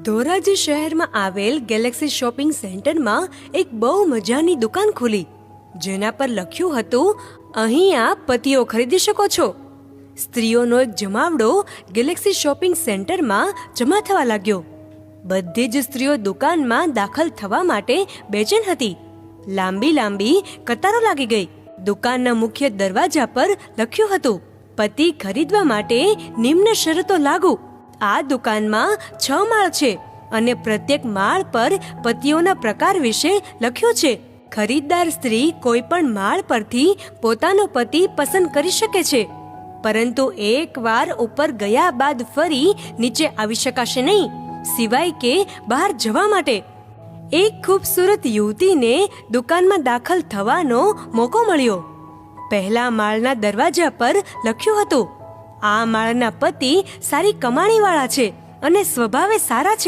ધોરાજી શહેરમાં આવેલ Galaxy shopping સેન્ટરમાં એક બહુ મજાની દુકાન ખુલી, જેના પર લખ્યું હતું, અહીં આપ પતિઓ ખરીદી શકો છો. સ્ત્રીઓનો એક જમાવડો ગેલેક્સી શોપિંગ સેન્ટરમાં જમા થવા લાગ્યો. બધી જ સ્ત્રીઓ દુકાનમાં દાખલ થવા માટે બેચેન હતી. લાંબી લાંબી કતારો લાગી ગઈ. દુકાનના મુખ્ય દરવાજા પર લખ્યું હતું, પતિ ખરીદવા માટે નિમ્ન શરતો લાગુ. આ દુકાનમાં 6 માળ છે અને પ્રત્યેક માળ પર પતિઓના પ્રકાર વિશે લખ્યું છે. ખરીદદાર સ્ત્રી કોઈ પણ માળ પરથી પોતાનો પતિ પસંદ કરી શકે છે, પરંતુ એકવાર ઉપર ગયા બાદ ફરી નીચે આવી શકાશે નહીં, સિવાય કે બહાર જવા માટે. એક ખૂબસૂરત યુવતીને દુકાનમાં દાખલ થવાનો મોકો મળ્યો. પહેલા માળના દરવાજા પર લખ્યું હતું, આ માળના પતિ સારી કમાણીવાળા છે અને સ્વભાવે સારા છે.